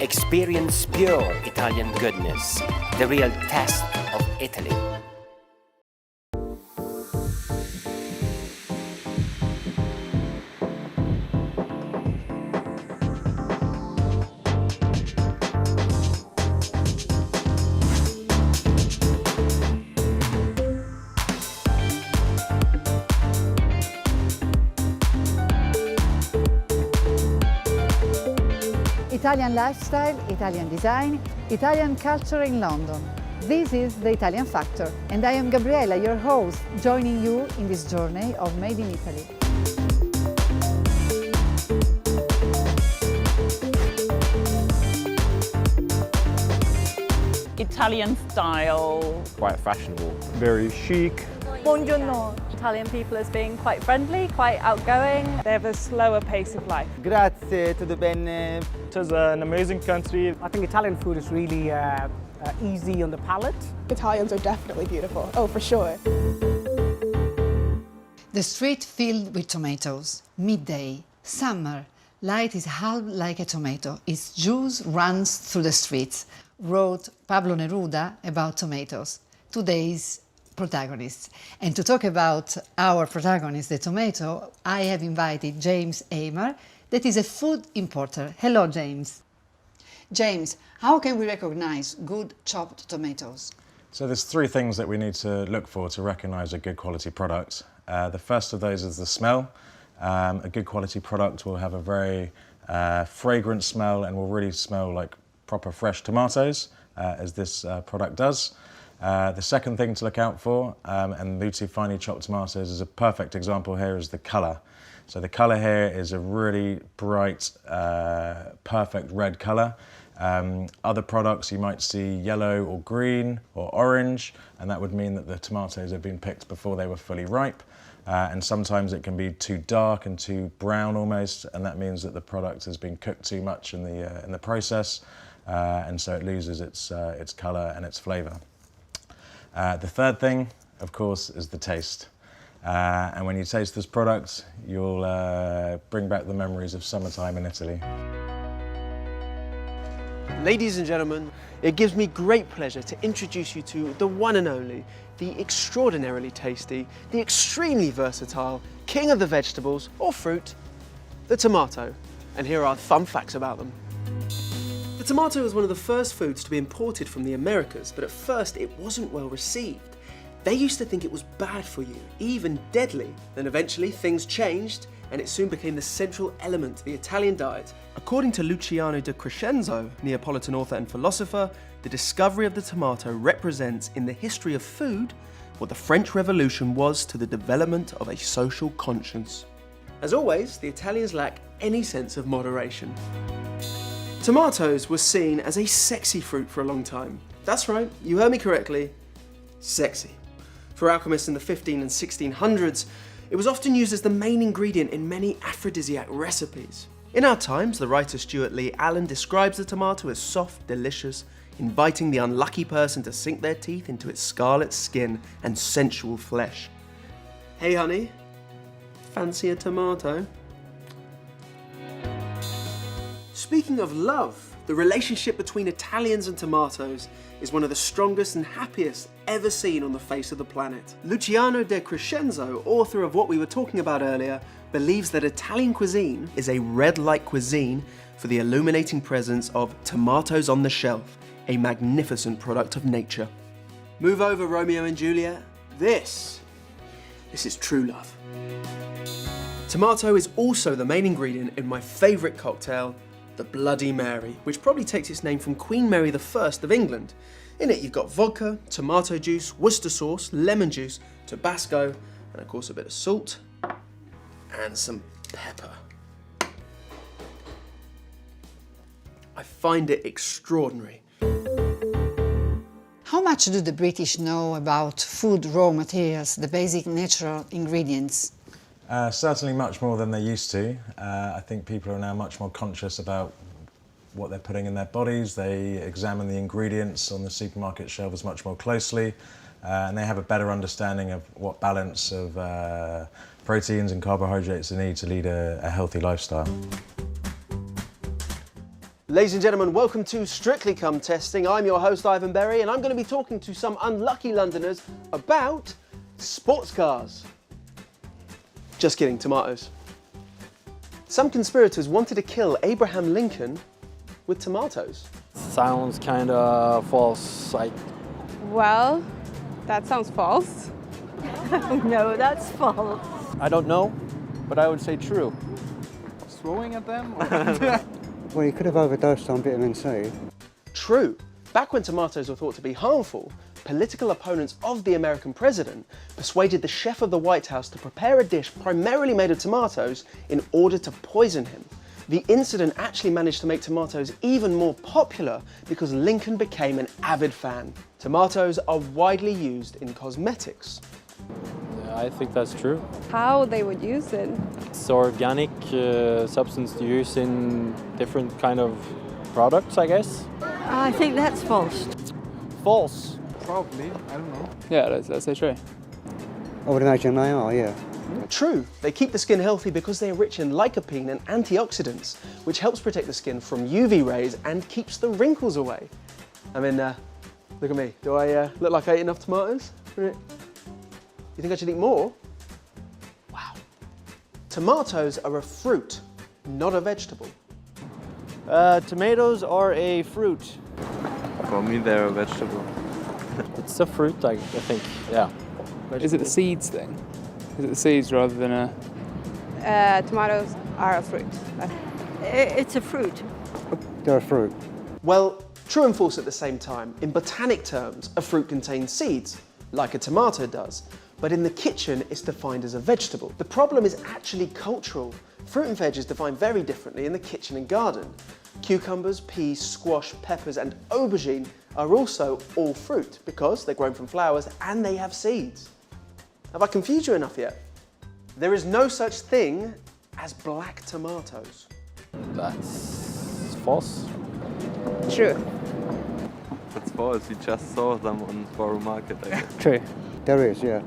Experience pure Italian goodness, the real test of Italy. Italian lifestyle, Italian design, Italian culture in London. This is the Italian Factor, and I am Gabriella, your host, joining you in this journey of Made in Italy. Italian style. Quite fashionable. Very chic. Buongiorno. Italian people as being quite friendly, quite outgoing. They have a slower pace of life. Grazie, tutto bene. It is an amazing country. I think Italian food is really easy on the palate. Italians are definitely beautiful, oh for sure. The street filled with tomatoes, midday, summer, light is half like a tomato, its juice runs through the streets, wrote Pablo Neruda about tomatoes, today's protagonists. And to talk about our protagonist, the tomato, I have invited James Amer, that is a food importer. Hello, James. James, how can we recognize good chopped tomatoes? So there's three things that we need to look for to recognise a good quality product. The first of those is the smell. A good quality product will have a very fragrant smell and will really smell like proper fresh tomatoes, as this product does. The second thing to look out for, and Lutti finely chopped tomatoes is a perfect example here, is the colour. So the colour here is a really bright, perfect red colour. Other products you might see yellow or green or orange, and that would mean that the tomatoes have been picked before they were fully ripe. And sometimes it can be too dark and too brown almost, and that means that the product has been cooked too much in the process, and so it loses its colour and its flavour. The third thing, of course, is the taste. And when you taste this product, you'll bring back the memories of summertime in Italy. Ladies and gentlemen, it gives me great pleasure to introduce you to the one and only, the extraordinarily tasty, the extremely versatile, king of the vegetables or fruit, the tomato. And here are fun facts about them. The tomato was one of the first foods to be imported from the Americas, but at first it wasn't well received. They used to think it was bad for you, even deadly. Then eventually things changed and it soon became the central element to the Italian diet. According to Luciano de Crescenzo, Neapolitan author and philosopher, the discovery of the tomato represents in the history of food what the French Revolution was to the development of a social conscience. As always, the Italians lack any sense of moderation. Tomatoes were seen as a sexy fruit for a long time. That's right, you heard me correctly, sexy. For alchemists in the 15 and 1600s, it was often used as the main ingredient in many aphrodisiac recipes. In our times, the writer Stuart Lee Allen describes the tomato as soft, delicious, inviting the unlucky person to sink their teeth into its scarlet skin and sensual flesh. Hey honey, fancy a tomato? Speaking of love, the relationship between Italians and tomatoes is one of the strongest and happiest ever seen on the face of the planet. Luciano de Crescenzo, author of what we were talking about earlier, believes that Italian cuisine is a red light cuisine for the illuminating presence of tomatoes on the shelf, a magnificent product of nature. Move over, Romeo and Juliet. This is true love. Tomato is also the main ingredient in my favourite cocktail, the Bloody Mary, which probably takes its name from Queen Mary I of England. In it you've got vodka, tomato juice, Worcester sauce, lemon juice, Tabasco, and of course a bit of salt and some pepper. I find it extraordinary. How much do the British know about food raw materials, the basic natural ingredients? Certainly much more than they used to. I think people are now much more conscious about what they're putting in their bodies. They examine the ingredients on the supermarket shelves much more closely, and they have a better understanding of what balance of proteins and carbohydrates they need to lead a healthy lifestyle. Ladies and gentlemen, welcome to Strictly Come Testing. I'm your host, Ivan Berry, and I'm going to be talking to some unlucky Londoners about sports cars. Just kidding, tomatoes. Some conspirators wanted to kill Abraham Lincoln with tomatoes. Sounds kind of false. Well, that sounds false. No, that's false. I don't know, but I would say true. Throwing at them? Well, you could have overdosed on vitamin C. True. Back when tomatoes were thought to be harmful, political opponents of the American president persuaded the chef of the White House to prepare a dish primarily made of tomatoes in order to poison him. The incident actually managed to make tomatoes even more popular because Lincoln became an avid fan. Tomatoes are widely used in cosmetics. I think that's true. How they would use it? It's organic substance used in different kind of products, I guess. I think that's false. False. Probably, I don't know. Yeah, let's say true. I would imagine they are, yeah. True, they keep the skin healthy because they're rich in lycopene and antioxidants, which helps protect the skin from UV rays and keeps the wrinkles away. I mean, look at me. Do I look like I ate enough tomatoes? You think I should eat more? Wow. Tomatoes are a fruit, not a vegetable. Tomatoes are a fruit. For me, they're a vegetable. It's a fruit, I think, yeah. Is it the seeds thing? Is it the seeds rather than a... Tomatoes are a fruit. It's a fruit. They're a fruit. Well, true and false at the same time. In botanic terms, a fruit contains seeds, like a tomato does. But in the kitchen, it's defined as a vegetable. The problem is actually cultural. Fruit and veg is defined very differently in the kitchen and garden. Cucumbers, peas, squash, peppers, and aubergine are also all fruit because they're grown from flowers and they have seeds. Have I confused you enough yet? There is no such thing as black tomatoes. That's false. True. That's false. We just saw them on Borough Market, I guess. True. There is, yeah.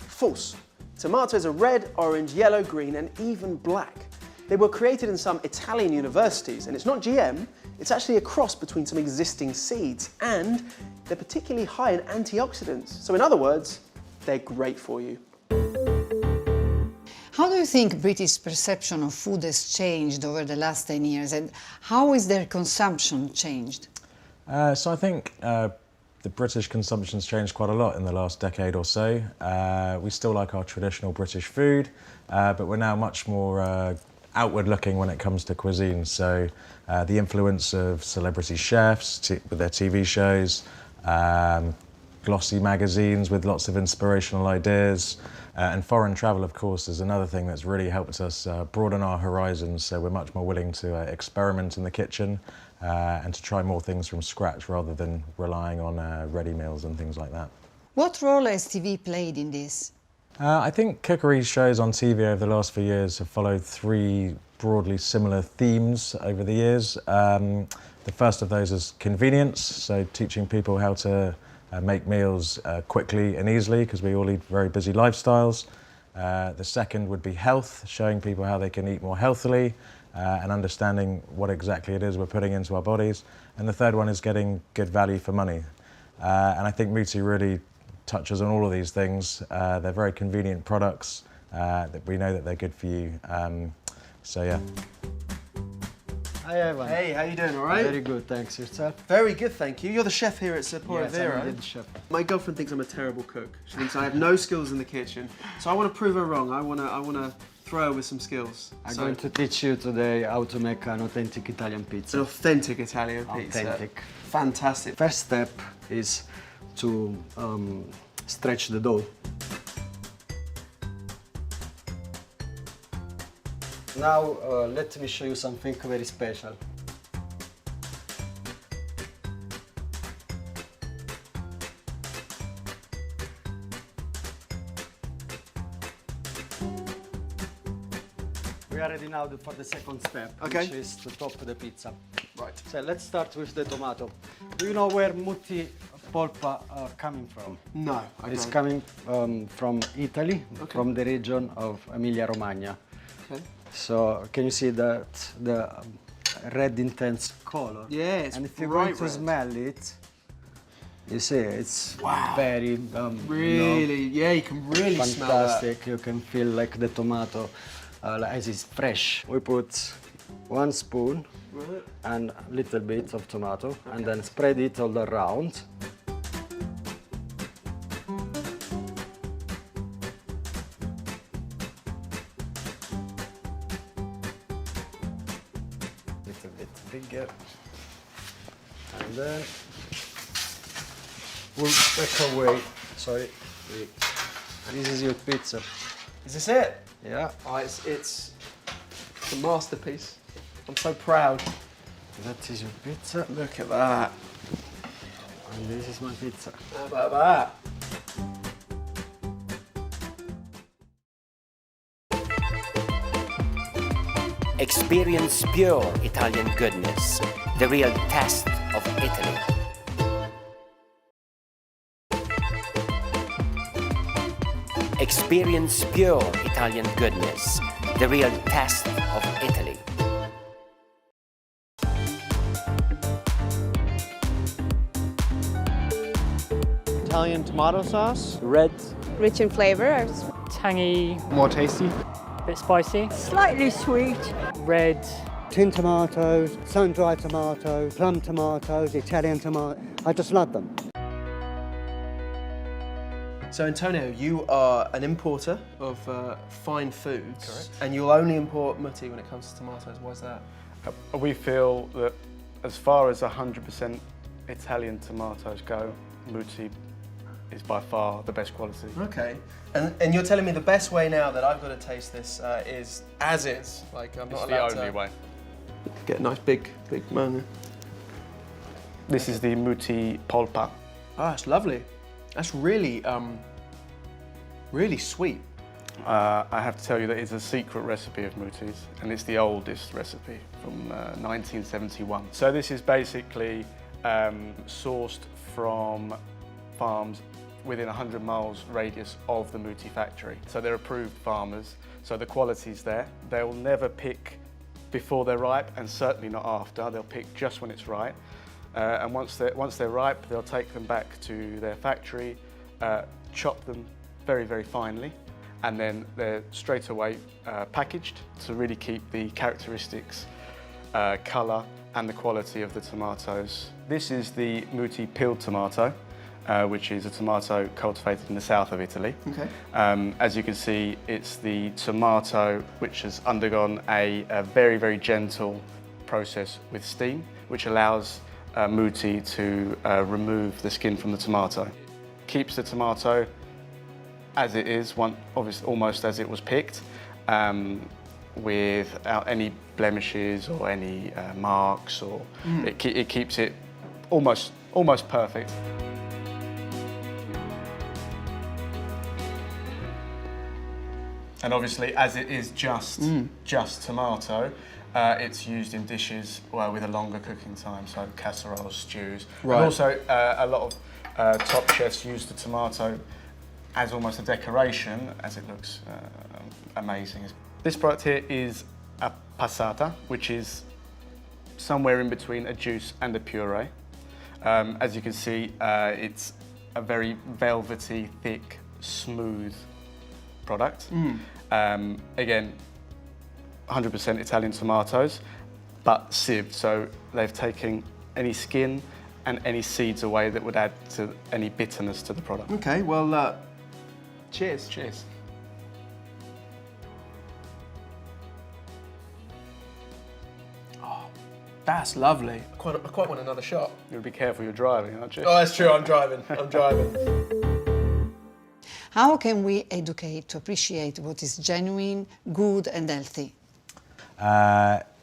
False. Tomatoes are red, orange, yellow, green, and even black. They were created in some Italian universities, and it's not GM, it's actually a cross between some existing seeds, and they're particularly high in antioxidants. So in other words, they're great for you. How do you think British perception of food has changed over the last 10 years, and how is their consumption changed? So I think the British consumption's changed quite a lot in the last decade or so. We still like our traditional British food, but we're now much more outward looking when it comes to cuisine. So the influence of celebrity chefs with their TV shows, glossy magazines with lots of inspirational ideas, and foreign travel, of course, is another thing that's really helped us broaden our horizons. So we're much more willing to experiment in the kitchen and to try more things from scratch rather than relying on ready meals and things like that. What role has TV played in this? I think cookery shows on TV over the last few years have followed three broadly similar themes over the years. The first of those is convenience, so teaching people how to make meals quickly and easily because we all lead very busy lifestyles. The second would be health, showing people how they can eat more healthily and understanding what exactly it is we're putting into our bodies. And the third one is getting good value for money. And I think Mutti really touches on all of these things. They're very convenient products that we know that they're good for you. So yeah. Hi Ivan. Hey, how you doing, all right? Very good, thanks. Yourself? Very good, thank you. You're the chef here at Sephora Vera. I'm the chef. My girlfriend thinks I'm a terrible cook. She thinks I have no skills in the kitchen. So I want to prove her wrong. I want to throw her with some skills. I'm going to teach you today how to make an authentic Italian An pizza. authentic Italian pizza. Authentic. Fantastic. First step is to stretch the dough. Now let me show you something very special. We are ready now for the second step, which is to top the pizza. Right. So let's start with the tomato. Do you know where Mutti polpa are coming from? No, I It's don't. coming from Italy, from the region of Emilia-Romagna. Okay. So can you see that the red intense color. Yeah, it's and if you're bright going to red. smell it, you see it's very Really, yeah, you can really smell that. fantastic. You can feel like the tomato as it's fresh. We put 1 spoon and a little bit of tomato and then spread it all around. Little bit bigger. And then we'll take away, sorry, this is your pizza. Is this it? Yeah. Oh, it's a masterpiece. I'm so proud. That is your pizza. Look at that. And this is my pizza. How about that? Experience pure Italian goodness, the real test of Italy. Experience pure Italian goodness, the real test of Italy. Italian tomato sauce. Red, Rich in flavor. Tangy, More tasty. bit spicy. Slightly sweet. Red, Tin tomatoes, sun-dried tomatoes, plum tomatoes, Italian tomatoes. I just love them. So Antonio, you are an importer of fine foods. Correct. And you'll only import mutti when it comes to tomatoes. Why's that? We feel that as far as 100% Italian tomatoes go, Mutti is by far the best quality. Okay. And you're telling me the best way now that I've got to taste this is as is? Like I'm It's not the allowed only to way. get a nice big man. This is the Mutti polpa. Oh, it's lovely. That's really, really sweet. I have to tell you that it's a secret recipe of Mutti's, and it's the oldest recipe from 1971. So this is basically sourced from farms within 100 miles radius of the Mutti factory. So they're approved farmers, so the quality's there. They'll never pick before they're ripe, and certainly not after. They'll pick just when it's right. And once they're ripe, they'll take them back to their factory, chop them very, very finely, and then they're straight away packaged to really keep the characteristics, colour and the quality of the tomatoes. This is the Mutti peeled tomato, which is a tomato cultivated in the south of Italy. Okay. As you can see, it's the tomato which has undergone a very, very gentle process with steam, which allows Mutti to remove the skin from the tomato. Keeps the tomato as it is, obviously almost as it was picked, without any blemishes or any marks, or it keeps it almost perfect. And obviously, as it is just tomato, it's used in dishes with a longer cooking time, so casseroles, stews. Right. And also, a lot of top chefs use the tomato as almost a decoration, as it looks amazing. This product here is a passata, which is somewhere in between a juice and a puree. As you can see, it's a very velvety, thick, smooth product. Again, 100% Italian tomatoes, but sieved, so they've taken any skin and any seeds away that would add to any bitterness to the product. Okay, well, cheers. Cheers. Oh, that's lovely. I quite want another shot. You'll be careful you're driving, aren't you? Oh, that's true, I'm driving. How can we educate to appreciate what is genuine, good and healthy?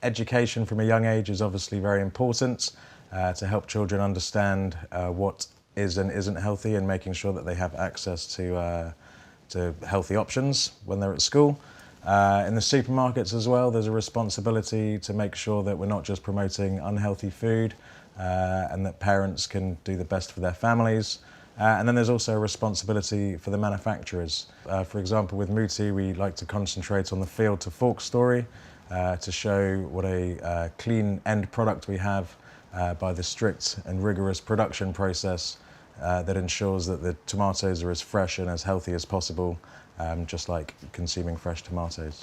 Education from a young age is obviously very important to help children understand what is and isn't healthy, and making sure that they have access to healthy options when they're at school. In the supermarkets as well, there's a responsibility to make sure that we're not just promoting unhealthy food, and that parents can do the best for their families. And then there's also a responsibility for the manufacturers. For example, with Mutti, we like to concentrate on the field to fork story. to show what a clean end product we have by the strict and rigorous production process that ensures that the tomatoes are as fresh and as healthy as possible, just like consuming fresh tomatoes.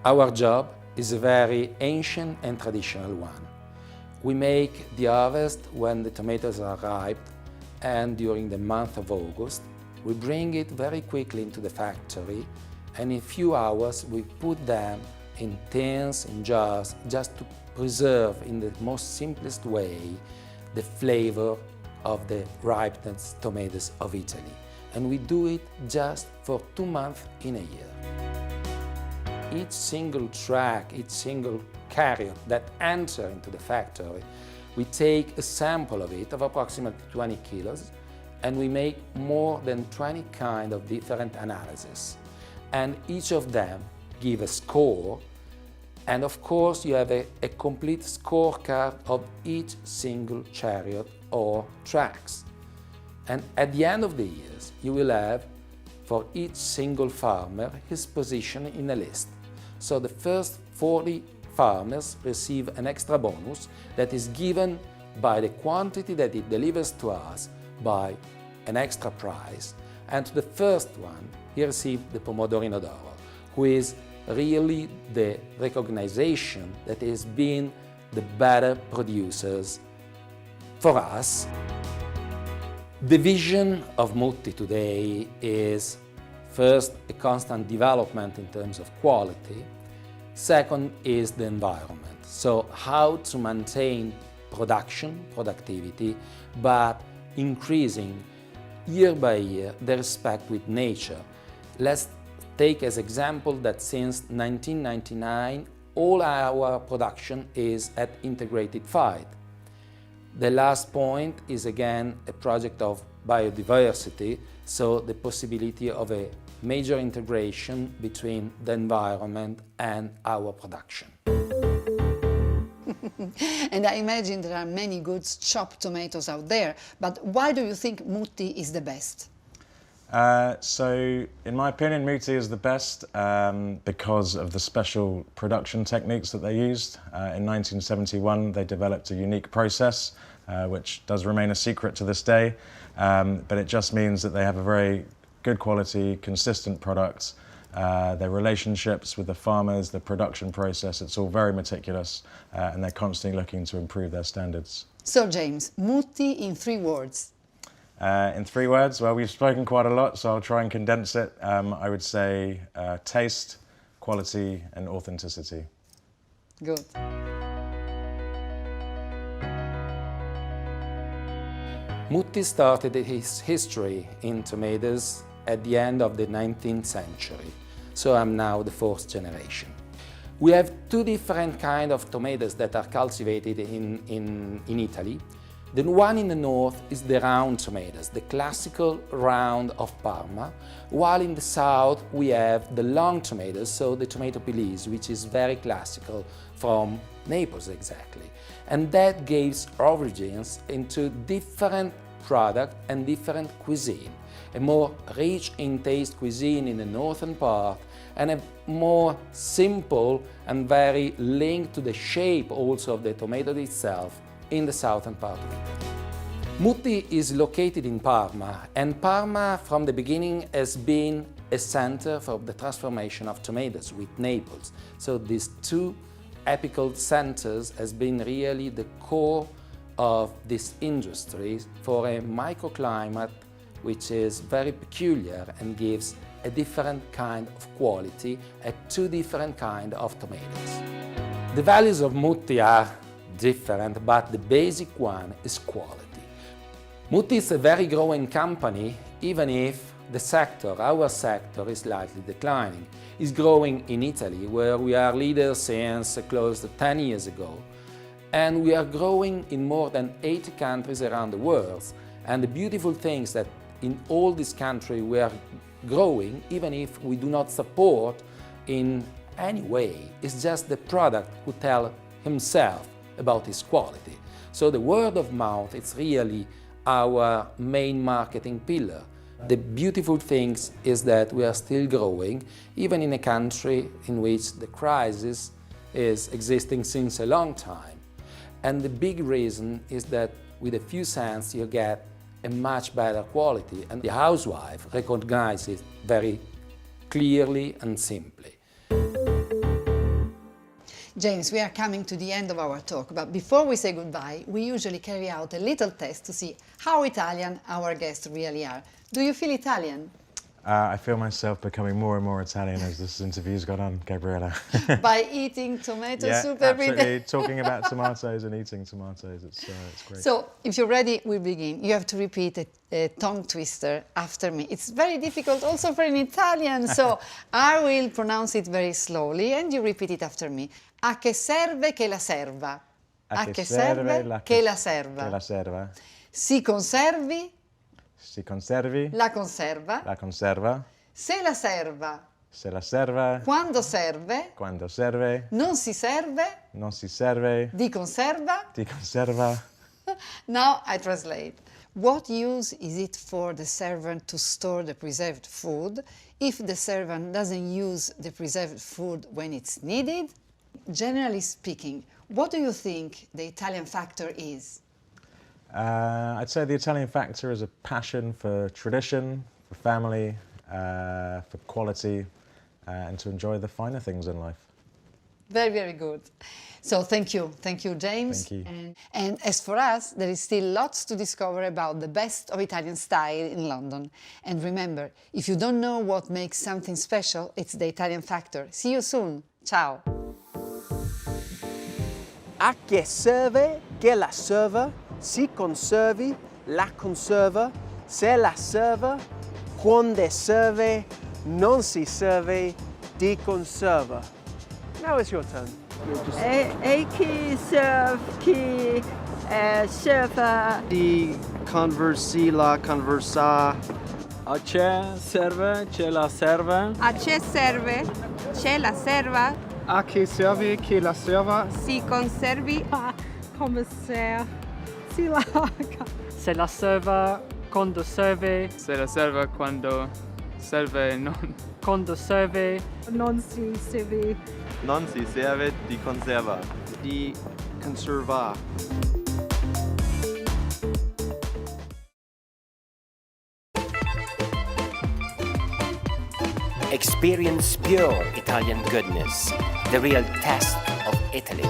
Our job is a very ancient and traditional one. We make the harvest when the tomatoes are ripe, and during the month of August, we bring it very quickly into the factory, and in a few hours we put them in tins, in jars, just to preserve in the most simplest way the flavor of the ripened tomatoes of Italy. And we do it just for 2 months in a year. Each single track, each single carrier that enter into the factory, we take a sample of it of approximately 20 kilos, and we make more than 20 kind of different analyses. And each of them give a score, and of course you have a complete scorecard of each single chariot or tracks. And at the end of the years, you will have for each single farmer his position in a list. So the first 40 farmers receive an extra bonus that is given by the quantity that it delivers to us by an extra price. And to the first one, he received the Pomodorino d'Oro, who is really the recognition that has been the better producers for us. The vision of Mutti today is first a constant development in terms of quality. Second is the environment. So how to maintain productivity, but increasing year by year the respect with nature. Let's take as example that since 1999 all our production is at integrated feed. The last point is again a project of biodiversity, so the possibility of a major integration between the environment and our production. And I imagine there are many good chopped tomatoes out there, but why do you think Mutti is the best? So, in my opinion, Mutti is the best because of the special production techniques that they used. In 1971, they developed a unique process, which does remain a secret to this day, but it just means that they have a very good quality, consistent product. Their relationships with the farmers, the production process, it's all very meticulous, and they're constantly looking to improve their standards. So, James, Mutti in 3 words. In 3 words, well, we've spoken quite a lot, so I'll try and condense it. I would say taste, quality, and authenticity. Good. Mutti started his history in tomatoes at the end of the 19th century, so I'm now the 4th generation. We have 2 different kinds of tomatoes that are cultivated in Italy. The one in the north is the round tomatoes, the classical round of Parma, while in the south we have the long tomatoes, so the tomato Pugliese, which is very classical from Naples exactly. And that gives origins into different products and different cuisine. A more rich in taste cuisine in the northern part, and a more simple and very linked to the shape also of the tomato itself in the southern part of Italy. Mutti is located in Parma, and Parma from the beginning has been a center for the transformation of tomatoes with Naples. So these 2 apical centers has been really the core of this industry for a microclimate which is very peculiar and gives a different kind of quality at 2 different kinds of tomatoes. The values of Mutti are different, but the basic one is quality. Mutti is a very growing company, even if the sector, our sector, is slightly declining. It's growing in Italy, where we are leaders since close to 10 years ago. And we are growing in more than 80 countries around the world. And the beautiful thing is that in all these countries we are growing, even if we do not support in any way. It's just the product who tells himself about its quality. So the word of mouth is really our main marketing pillar. The beautiful thing is that we are still growing, even in a country in which the crisis is existing since a long time. And the big reason is that with a few cents you get a much better quality, and the housewife recognizes it very clearly and simply. James, we are coming to the end of our talk, but before we say goodbye, we usually carry out a little test to see how Italian our guests really are. Do you feel Italian? I feel myself becoming more and more Italian as this interview's gone on, Gabriella. By eating tomato soup absolutely. every day? Talking about tomatoes and eating tomatoes, it's great. So, if you're ready, we begin. You have to repeat a tongue twister after me. It's very difficult also for an Italian, so I will pronounce it very slowly and you repeat it after me. A che serve che la serva? A che serve che la serva? Che la serva. Si conservi? Si conservi. La conserva. La conserva. Se la serva. Se la serva. Quando serve. Quando serve. Non si serve. Non si serve. Di conserva. Di conserva. Now I translate. What use is it for the servant to store the preserved food if the servant doesn't use the preserved food when it's needed? Generally speaking, what do you think the Italian factor is? I'd say the Italian factor is a passion for tradition, for family, for quality, and to enjoy the finer things in life. Very, very good. So thank you, James. Thank you. And as for us, there is still lots to discover about the best of Italian style in London. And remember, if you don't know what makes something special, it's the Italian factor. See you soon. Ciao. A che serve che la serva? Si conservi la conserva, se la serva, quando serve, non si serve, di conserva. Now it's your turn. E chi serve, chi serve. Di conversi la conversa. A che serve, che la serve. A che serve, che la serva. A che serve, che la serva. Si conservi. Come si laga. Se la serva quando serve. Se la serva quando serve, non. Quando serve. Non si serve. Non si serve di conserva. Di conserva. Experience pure Italian goodness, the real test of Italy.